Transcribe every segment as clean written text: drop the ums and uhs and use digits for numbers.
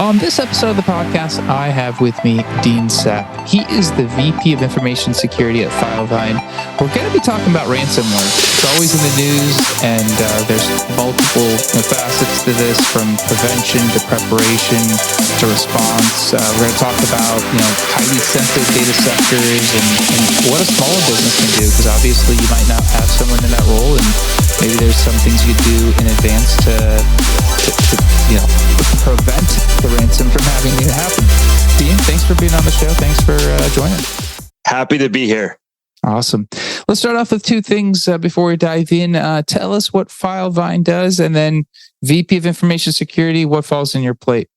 On this episode of the podcast, I have with me Dean Sapp. He is the VP of Information Security at Filevine. We're going to be talking about ransomware. It's always in the news, and there's multiple facets to this, from prevention to preparation to response. We're going to talk about highly sensitive data sectors and what a smaller business can do, because obviously you might not have someone in that role, and maybe there's some things you do in advance to prevent the ransom from having to happen. Dean, thanks for being on the show. Thanks for joining. Happy to be here. Awesome. Let's start off with two things before we dive in. Tell us what Filevine does, and then VP of Information Security, what falls in your plate?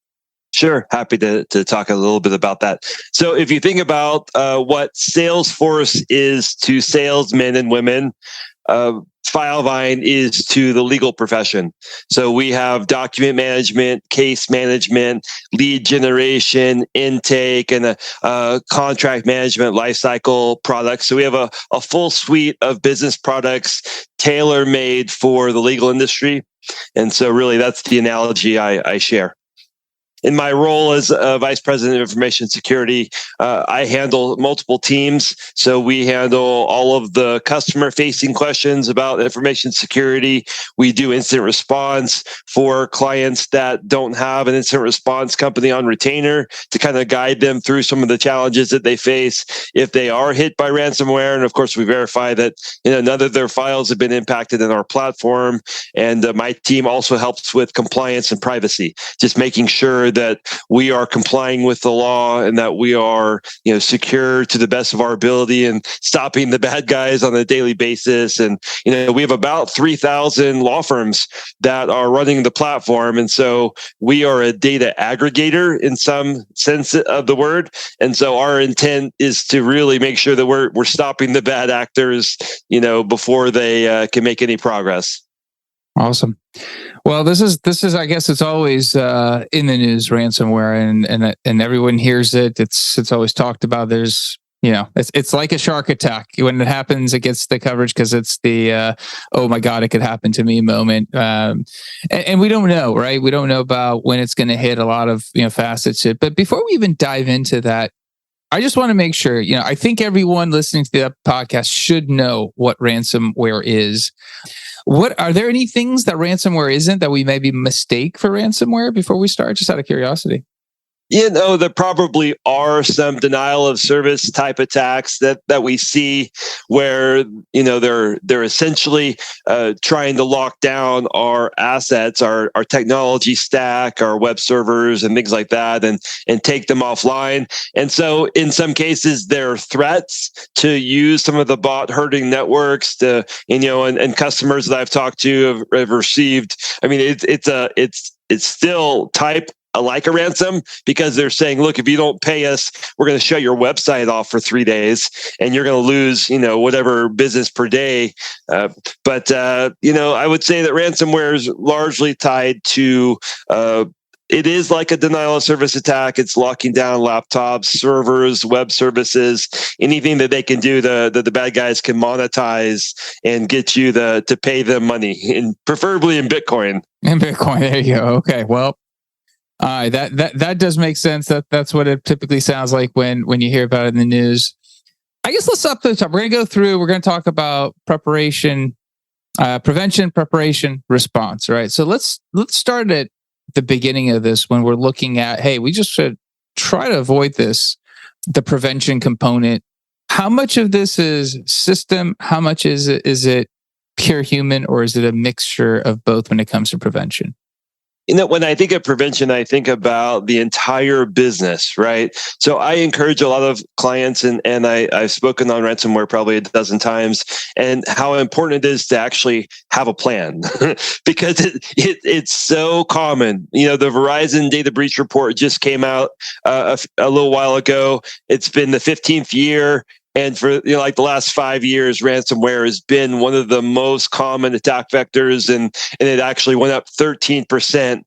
Sure. Happy to talk a little bit about that. So if you think about what Salesforce is to salesmen and women, Filevine is to the legal profession. So we have document management, case management, lead generation, intake, and a contract management lifecycle products. So we have a full suite of business products tailor-made for the legal industry. And so really that's the analogy I share. In my role as Vice President of Information Security, I handle multiple teams. So we handle all of the customer-facing questions about information security. We do incident response for clients that don't have an incident response company on retainer to kind of guide them through some of the challenges that they face if they are hit by ransomware. And of course, we verify that none of their files have been impacted in our platform. And my team also helps with compliance and privacy, just making sure that we are complying with the law and that we are, secure to the best of our ability and stopping the bad guys on a daily basis. And, we have about 3,000 law firms that are running the platform. And so we are a data aggregator in some sense of the word. And so our intent is to really make sure that we're stopping the bad actors, before they can make any progress. Awesome. Well, this is. I guess it's always in the news, ransomware, and everyone hears it. It's always talked about. There's, it's like a shark attack. When it happens, it gets the coverage because it's the oh my God, it could happen to me moment. And we don't know, right? We don't know about when it's going to hit. A lot of facets to it. But before we even dive into that, I just want to make sure, I think everyone listening to the podcast should know what ransomware is. What are there any things that ransomware isn't that we maybe mistake for ransomware before we start, just out of curiosity? There probably are some denial of service type attacks that we see where, they're essentially trying to lock down our assets, our technology stack, our web servers and things like that, and take them offline. And so in some cases, there are threats to use some of the bot herding networks to, and customers that I've talked to have received. I mean, it's still type like a ransom, because they're saying, look, if you don't pay us, we're going to shut your website off for 3 days and you're going to lose, whatever business per day. But I would say that ransomware is largely tied to, it is like a denial of service attack. It's locking down laptops, servers, web services, anything that they can do that the bad guys can monetize and get you to pay them money, and preferably in Bitcoin. In Bitcoin, there you go. Okay, well. That does make sense. That's what it typically sounds like when you hear about it in the news. I guess let's stop to the top. We're going to go through. We're going to talk about preparation, prevention, preparation, response. Right. So let's start at the beginning of this when we're looking at, hey, we just should try to avoid this. The prevention component. How much of this is system? How much is it pure human, or is it a mixture of both when it comes to prevention? When I think of prevention, I think about the entire business, right? So I encourage a lot of clients, and I've spoken on ransomware probably a dozen times, and how important it is to actually have a plan because it's so common. The Verizon data breach report just came out a little while ago. It's been the 15th year. And for like the last 5 years, ransomware has been one of the most common attack vectors, and it actually went up 13%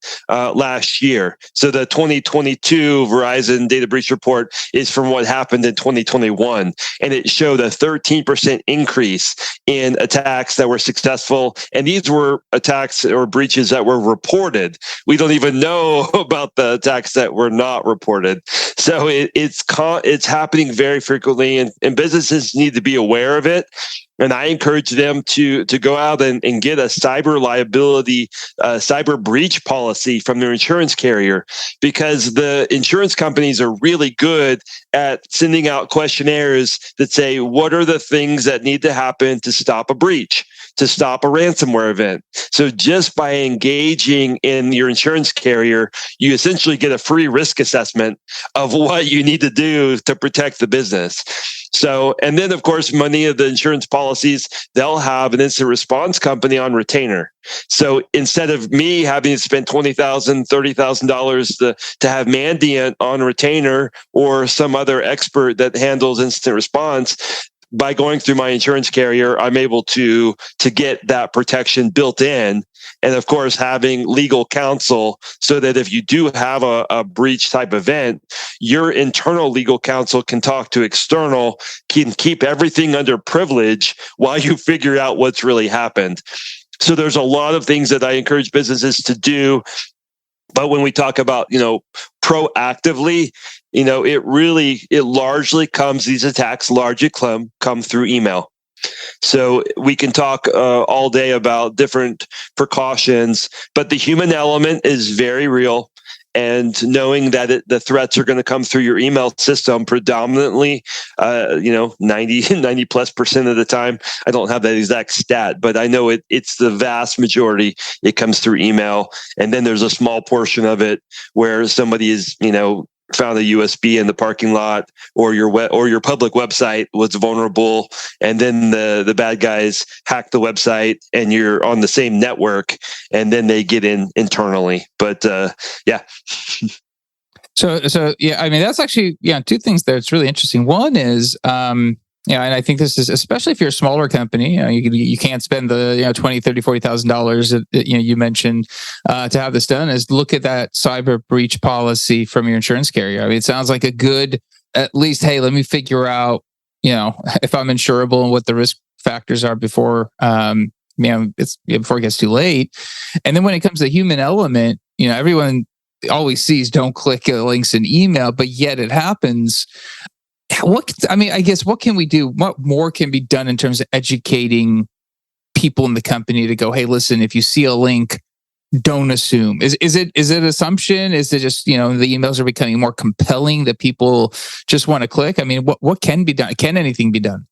last year. So the 2022 Verizon data breach report is from what happened in 2021, and it showed a 13% increase in attacks that were successful. And these were attacks or breaches that were reported. We don't even know about the attacks that were not reported. So it's happening very frequently, and businesses need to be aware of it. And I encourage them to go out and get a cyber liability, cyber breach policy from their insurance carrier, because the insurance companies are really good at sending out questionnaires that say, what are the things that need to happen to stop a breach, to stop a ransomware event? So just by engaging in your insurance carrier, you essentially get a free risk assessment of what you need to do to protect the business. So, and then of course, many of the insurance policies, they'll have an incident response company on retainer. So instead of me having to spend $20,000, $30,000 to have Mandiant on retainer or some other expert that handles incident response, by going through my insurance carrier, I'm able to get that protection built in. And of course, having legal counsel so that if you do have a breach type event, your internal legal counsel can talk to external, can keep everything under privilege while you figure out what's really happened. So there's a lot of things that I encourage businesses to do. But when we talk about, proactively, it largely comes, these attacks largely come through email. So we can talk all day about different precautions, but the human element is very real. And knowing that the threats are going to come through your email system predominantly, 90 plus % of the time. I don't have that exact stat, but I know it's the vast majority. It comes through email. And then there's a small portion of it where somebody is, found a USB in the parking lot, or your public website was vulnerable, and then the bad guys hack the website, and you're on the same network, and then they get in internally. But yeah. So yeah, I mean, that's actually, two things there. It's really interesting. One is, and I think this is, especially if you're a smaller company, you can't spend the $20,000, $30,000, $40,000 that you mentioned to have this done. Is look at that cyber breach policy from your insurance carrier. I mean, it sounds like a good, at least, hey, let me figure out if I'm insurable and what the risk factors are before before it gets too late. And then when it comes to the human element, everyone always sees don't click links in email, but yet it happens. What can we do? What more can be done in terms of educating people in the company to go, hey, listen, if you see a link, don't assume. Is it assumption? Is it just, the emails are becoming more compelling that people just want to click? I mean, what can be done? Can anything be done?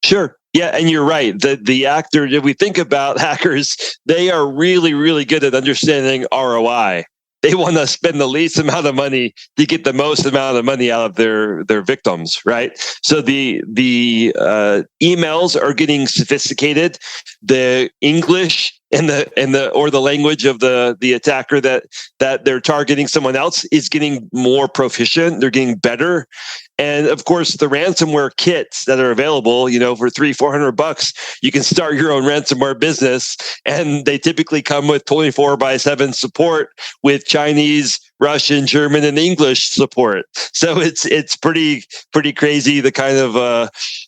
Sure. Yeah, and you're right. The actor, if we think about hackers, they are really, really good at understanding ROI. They want to spend the least amount of money to get the most amount of money out of their victims, right? So the emails are getting sophisticated. The English and the language of the attacker that they're targeting someone else is getting more proficient. They're getting better. And of course, the ransomware kits that are available, for $300-$400, you can start your own ransomware business. And they typically come with 24/7 support with Chinese, Russian, German, and English support. So it's pretty crazy, the kind of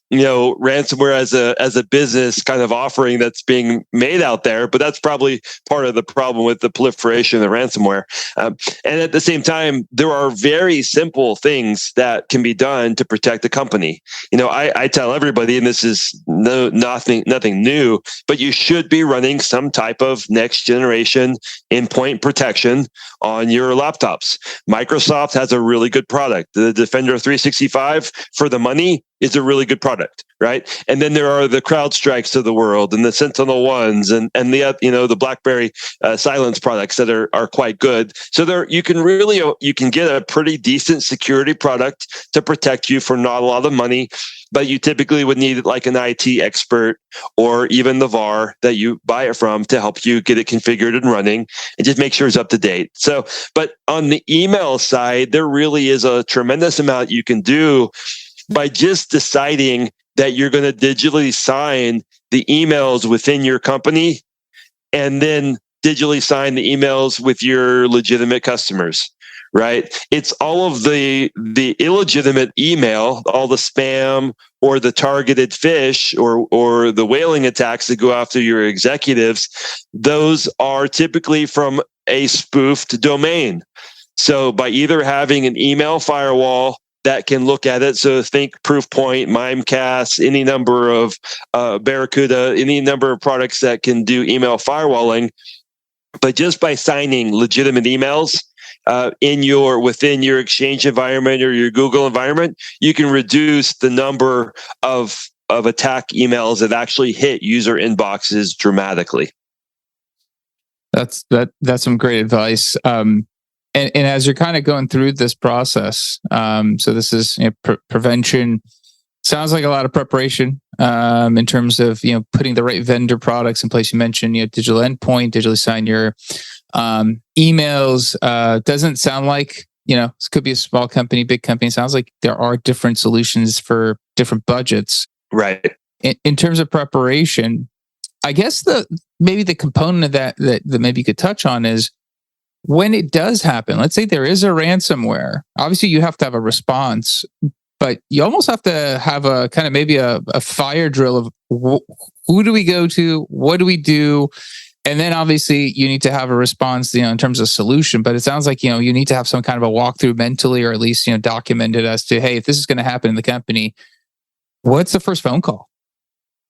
ransomware as a business kind of offering that's being made out there. But that's probably part of the problem with the proliferation of ransomware. And at the same time, there are very simple things that can be done to protect the company. I tell everybody, and this is nothing new, but you should be running some type of next generation endpoint protection on your laptops. Microsoft has a really good product. The Defender 365 for the money is a really good product, right? And then there are the CrowdStrikes of the world and the Sentinel ones and the BlackBerry Silence products that are quite good. So you can get a pretty decent security product to protect you for not a lot of money, but you typically would need like an IT expert or even the VAR that you buy it from to help you get it configured and running and just make sure it's up to date. So, but on the email side, there really is a tremendous amount you can do by just deciding that you're going to digitally sign the emails within your company and then digitally sign the emails with your legitimate customers, right? It's all of the illegitimate email, all the spam or the targeted fish or the whaling attacks that go after your executives. Those are typically from a spoofed domain. So by either having an email firewall that can look at it, so think Proofpoint, Mimecast, any number of Barracuda, any number of products that can do email firewalling, but just by signing legitimate emails within your Exchange environment or your Google environment, you can reduce the number of attack emails that actually hit user inboxes dramatically. That's some great advice. And as you're kind of going through this process, so this is prevention. Sounds like a lot of preparation in terms of putting the right vendor products in place. You mentioned digital endpoint, digitally sign your emails. Doesn't sound like this could be a small company, big company. It sounds like there are different solutions for different budgets. Right. In terms of preparation, I guess maybe the component of that maybe you could touch on is when it does happen. Let's say there is a ransomware. Obviously, you have to have a response. But you almost have to have a kind of maybe a fire drill of who do we go to? What do we do? And then obviously you need to have a response, in terms of solution. But it sounds like, you need to have some kind of a walkthrough mentally, or at least, document it as to, hey, if this is going to happen in the company, what's the first phone call?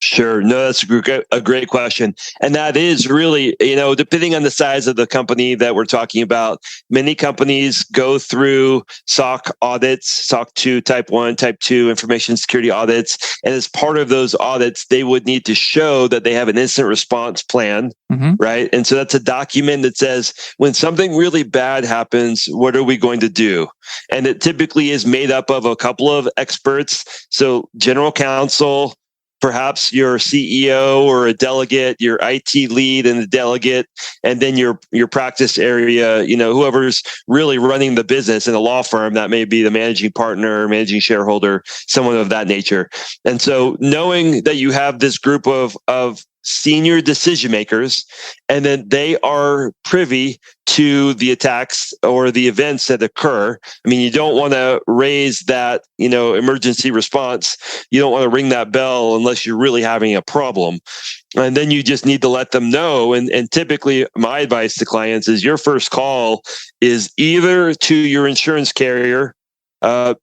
Sure. No, that's a great question. And that is really, depending on the size of the company that we're talking about, many companies go through SOC audits, SOC 2, Type 1, Type 2 information security audits. And as part of those audits, they would need to show that they have an incident response plan, right? And so that's a document that says, when something really bad happens, what are we going to do? And it typically is made up of a couple of experts. So general counsel, perhaps your CEO or a delegate, your IT lead and the delegate, and then your practice area, whoever's really running the business in a law firm, that may be the managing partner, managing shareholder, someone of that nature. And so knowing that you have this group of senior decision makers, and then they are privy to the attacks or the events that occur. I mean, you don't want to raise that, emergency response. You don't want to ring that bell unless you're really having a problem. And then you just need to let them know. And typically my advice to clients is your first call is either to your insurance carrier,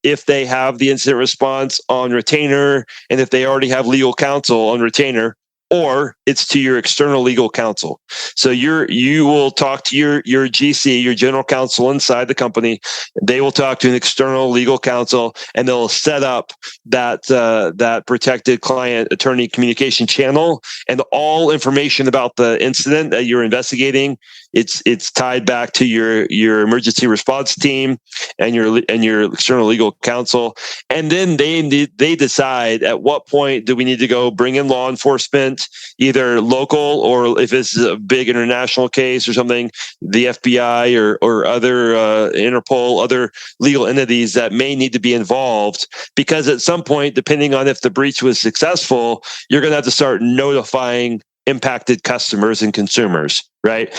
if they have the incident response on retainer, and if they already have legal counsel on retainer, or it's to your external legal counsel. So you will talk to your GC, your general counsel inside the company. They will talk to an external legal counsel, and they'll set up that protected client attorney communication channel, and all information about the incident that you're investigating. It's tied back to your emergency response team and your external legal counsel, and then they decide at what point do we need to go bring in law enforcement, either local or if it's a big international case or something, the FBI or other Interpol, other legal entities that may need to be involved, because at some point, depending on if the breach was successful, you're going to have to start notifying impacted customers and consumers, right?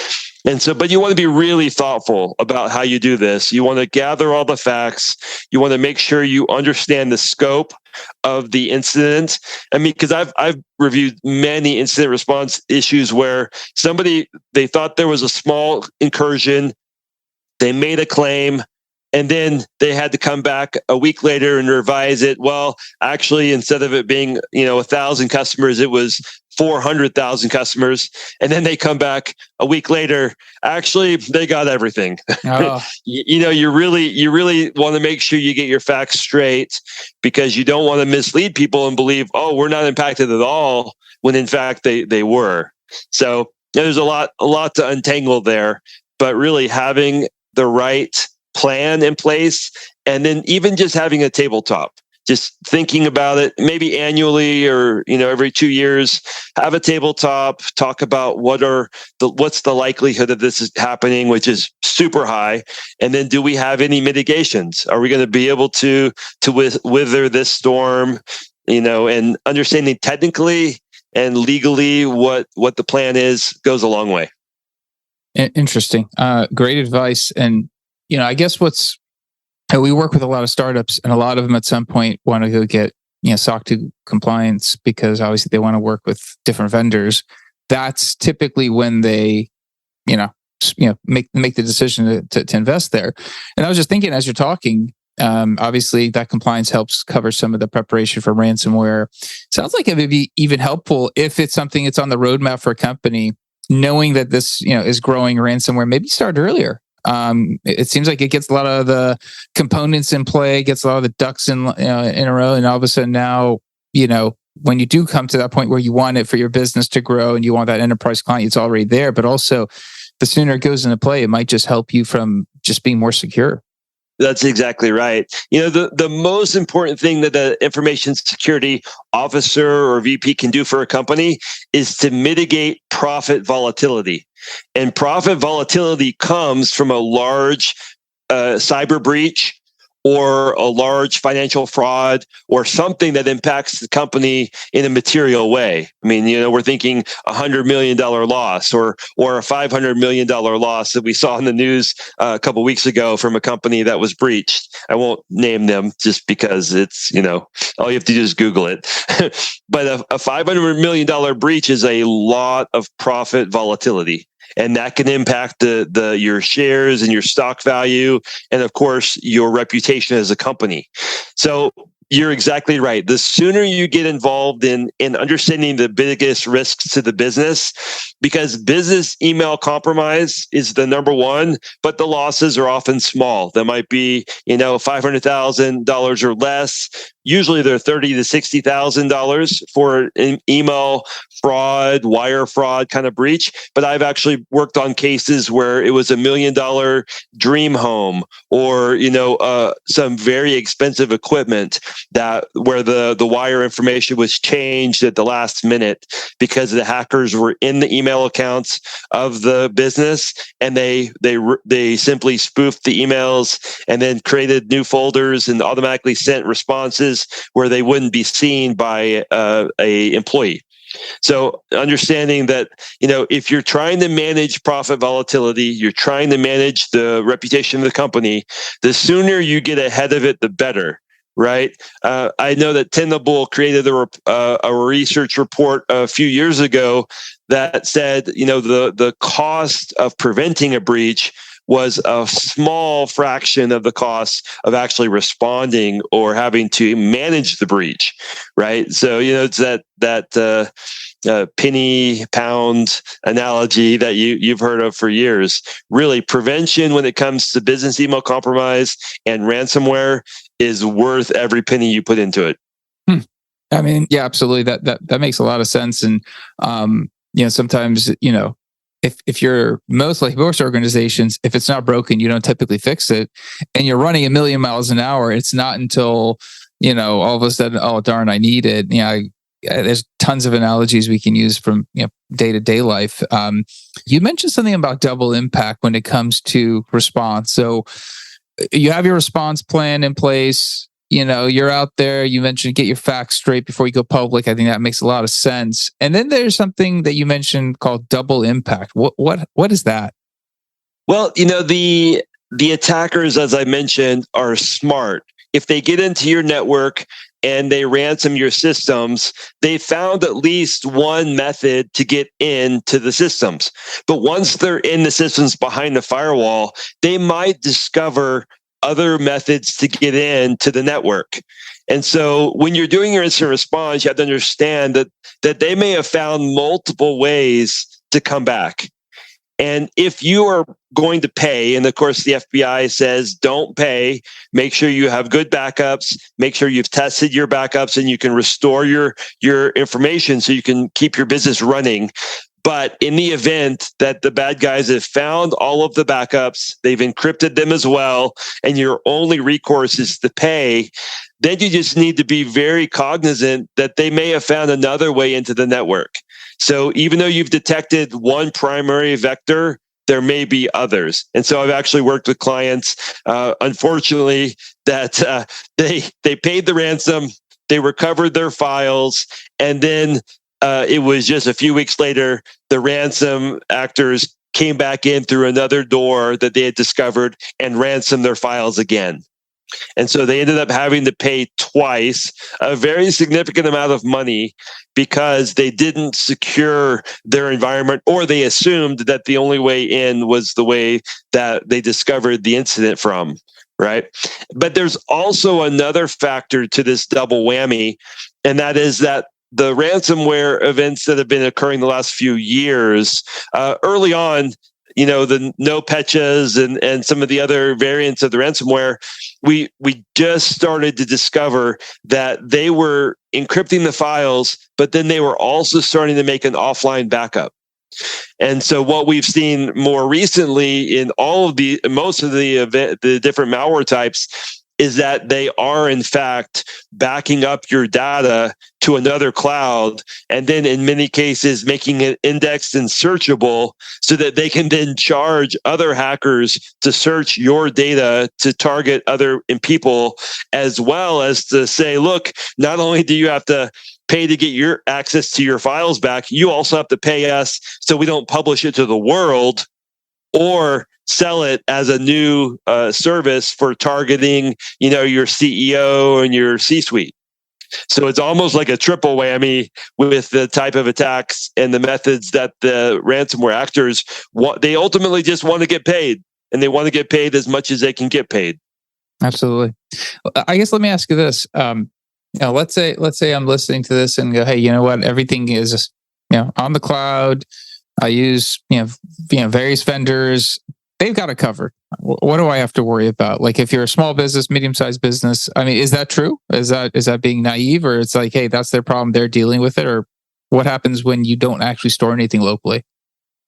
And so, but you want to be really thoughtful about how you do this. You want to gather all the facts. You want to make sure you understand the scope of the incident. I mean, because I've reviewed many incident response issues where they thought there was a small incursion, they made a claim, and then they had to come back a week later and revise it. Well, actually, instead of it being 1,000 customers, it was 400,000 customers. And then they come back a week later. Actually, they got everything. Oh. You really want to make sure you get your facts straight, because you don't want to mislead people and believe, oh, we're not impacted at all, when in fact they were. So there's a lot to untangle there. But really having the right plan in place, and then even just having a tabletop, just thinking about it, maybe annually or every 2 years, have a tabletop, talk about what's the likelihood of this is happening, which is super high, and then do we have any mitigations? Are we going to be able to weather this storm? and understanding technically and legally what the plan is goes a long way. Interesting. Great advice. And, I guess we work with a lot of startups, and a lot of them at some point want to go get, SOC 2 compliance, because obviously they want to work with different vendors. That's typically when they, make the decision to invest there. And I was just thinking, as you're talking, obviously that compliance helps cover some of the preparation for ransomware. Sounds like it would be even helpful if it's something that's on the roadmap for a company, knowing that this, is growing ransomware. Maybe start earlier. It seems like it gets a lot of the components in play, gets a lot of the ducks in a row, and all of a sudden now, when you do come to that point where you want it for your business to grow and you want that enterprise client, it's already there. But also, the sooner it goes into play, it might just help you from just being more secure. That's exactly right. The most important thing that the information security officer or VP can do for a company is to mitigate profit volatility. And profit volatility comes from a large cyber breach or a large financial fraud or something that impacts the company in a material way. I mean, we're thinking $100 million loss or a $500 million loss that we saw in the news a couple of weeks ago from a company that was breached. I won't name them just because it's, all you have to do is Google it. But a $500 million breach is a lot of profit volatility. And that can impact your shares and your stock value, and of course your reputation as a company. So you're exactly right. The sooner you get involved in understanding the biggest risks to the business, because business email compromise is the number one, but the losses are often small. That might be, $500,000 or less. Usually they're $30,000 to $60,000 for an email fraud, wire fraud kind of breach. But I've actually worked on cases where it was $1 million dream home or, some very expensive equipment where the wire information was changed at the last minute because the hackers were in the email accounts of the business, and they simply spoofed the emails and then created new folders and automatically sent responses where they wouldn't be seen by a employee. So understanding that, if you're trying to manage profit volatility, you're trying to manage the reputation of the company, the sooner you get ahead of it, the better. Right. I know that Tenable created a research report a few years ago that said, the cost of preventing a breach was a small fraction of the cost of actually responding or having to manage the breach. Right. So, it's that penny pound analogy that you've heard of for years. Really, prevention when it comes to business email compromise and ransomware is worth every penny you put into it. I mean, yeah, absolutely. That makes a lot of sense. And sometimes if you're most organizations, if it's not broken, you don't typically fix it, and you're running 1 million miles an hour. It's not until all of a sudden, oh darn, I need it. There's tons of analogies we can use from day-to-day life. You mentioned something about double impact when it comes to response. So you have your response plan in place. You're out there. You mentioned get your facts straight before you go public. I think that makes a lot of sense. And then there's something that you mentioned called double impact. What is that? Well, the attackers, as I mentioned, are smart. If they get into your network and they ransom your systems, they found at least one method to get into the systems. But once they're in the systems behind the firewall, they might discover other methods to get into the network. And so when you're doing your incident response, you have to understand that they may have found multiple ways to come back. And if you are going to pay, and of course the FBI says don't pay, make sure you have good backups, make sure you've tested your backups and you can restore your information so you can keep your business running. But in the event that the bad guys have found all of the backups, they've encrypted them as well, and your only recourse is to pay, then you just need to be very cognizant that they may have found another way into the network. So even though you've detected one primary vector, there may be others. And so I've actually worked with clients, unfortunately, that they paid the ransom, they recovered their files, and then it was just a few weeks later, the ransom actors came back in through another door that they had discovered and ransomed their files again. And so they ended up having to pay twice a very significant amount of money because they didn't secure their environment, or they assumed that the only way in was the way that they discovered the incident from, right? But there's also another factor to this double whammy, and that is that the ransomware events that have been occurring the last few years, early on, the NotPetya's and some of the other variants of the ransomware, we just started to discover that they were encrypting the files, but then they were also starting to make an offline backup. And so what we've seen more recently in most of the different malware types is that they are in fact backing up your data to another cloud, and then in many cases making it indexed and searchable so that they can then charge other hackers to search your data to target other people, as well as to say, look, not only do you have to pay to get your access to your files back, you also have to pay us so we don't publish it to the world or sell it as a new service for targeting, your CEO and your C-suite. So it's almost like a triple whammy with the type of attacks and the methods that the ransomware actors want. They ultimately just want to get paid, and they want to get paid as much as they can get paid. Absolutely. I guess let me ask you this. Let's say I'm listening to this and go, hey, you know what? Everything is, on the cloud. I use, various vendors. They've got it covered. What do I have to worry about? Like, if you're a small business, medium-sized business, I mean, is that true? Is that being naive, or it's like, hey, that's their problem, they're dealing with it? Or what happens when you don't actually store anything locally?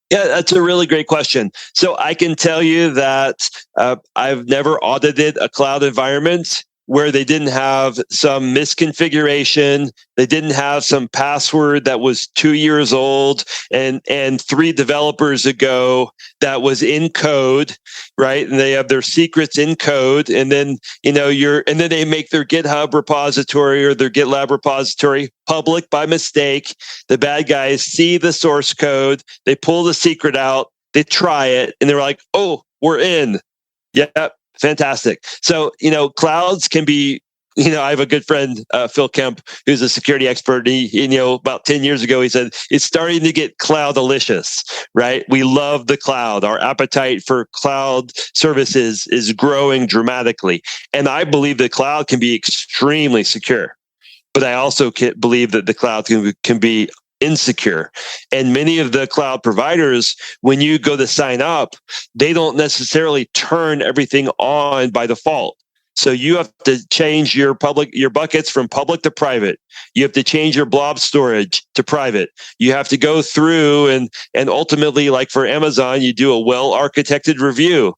Yeah, that's a really great question. So I can tell you that I've never audited a cloud environment where they didn't have some misconfiguration, they didn't have some password that was 2 years old and 3 developers ago that was in code, right? And they have their secrets in code, and then and then they make their GitHub repository or their GitLab repository public by mistake. The bad guys see the source code, they pull the secret out, they try it, and they're like, "Oh, we're in." Yep. Fantastic. So, clouds can be, I have a good friend, Phil Kemp, who's a security expert. He, about 10 years ago, he said, it's starting to get cloud-alicious, right? We love the cloud. Our appetite for cloud services is growing dramatically. And I believe the cloud can be extremely secure. But I also believe that the cloud can be insecure. And many of the cloud providers, when you go to sign up, they don't necessarily turn everything on by default. So you have to change your buckets from public to private. You have to change your blob storage to private. You have to go through and ultimately, like for Amazon, you do a well-architected review.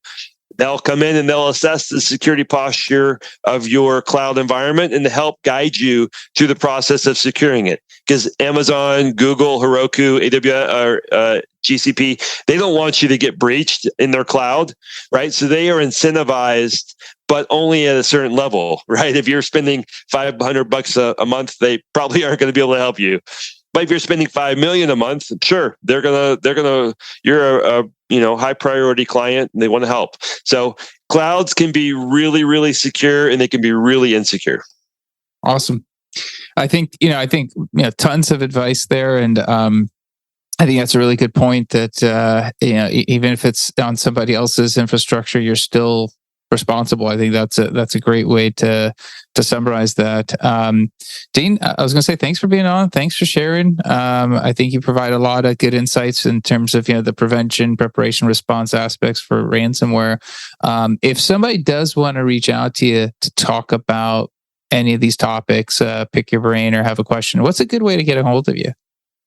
They'll come in and they'll assess the security posture of your cloud environment and help guide you through the process of securing it. Because Amazon, Google, Heroku, AWS, or GCP, they don't want you to get breached in their cloud, right? So they are incentivized, but only at a certain level, right? If you're spending $500 a month, they probably aren't going to be able to help you. But if you're spending $5 million a month, sure, you're a high priority client and they want to help. So clouds can be really, really secure, and they can be really insecure. Awesome. I think tons of advice there, and I think that's a really good point. That even if it's on somebody else's infrastructure, you're still responsible. I think that's a great way to summarize that. Dean, I was going to say thanks for being on. Thanks for sharing. I think you provide a lot of good insights in terms of the prevention, preparation, response aspects for ransomware. If somebody does want to reach out to you to talk about any of these topics, pick your brain, or have a question, what's a good way to get a hold of you?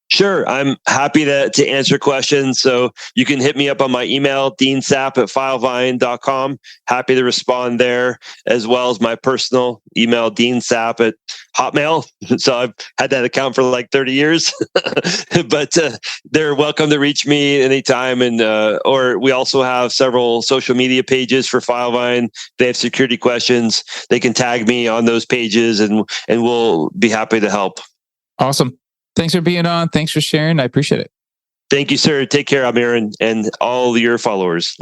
Sure. I'm happy to answer questions. So you can hit me up on my email, deansapp@filevine.com. Happy to respond there, as well as my personal email, deansapp@hotmail. So I've had that account for like 30 years, but they're welcome to reach me anytime. And or we also have several social media pages for Filevine. They have security questions. They can tag me on those pages, and we'll be happy to help. Awesome. Thanks for being on. Thanks for sharing. I appreciate it. Thank you, sir. Take care, Amir, and all your followers.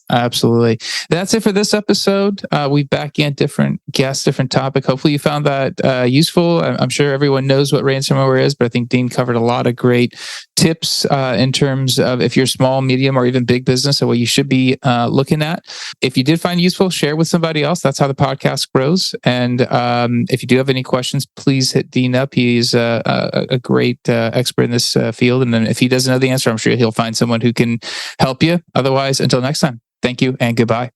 Absolutely. That's it for this episode. We back in different guests, different topic. Hopefully you found that useful. I'm sure everyone knows what ransomware is, but I think Dean covered a lot of great tips in terms of if you're small, medium, or even big business, and what you should be looking at. If you did find it useful, share it with somebody else. That's how the podcast grows. And if you do have any questions, please hit Dean up. He's a great expert in this field. And then if he doesn't know the answer, I'm sure he'll find someone who can help you. Otherwise, until next time, thank you and goodbye.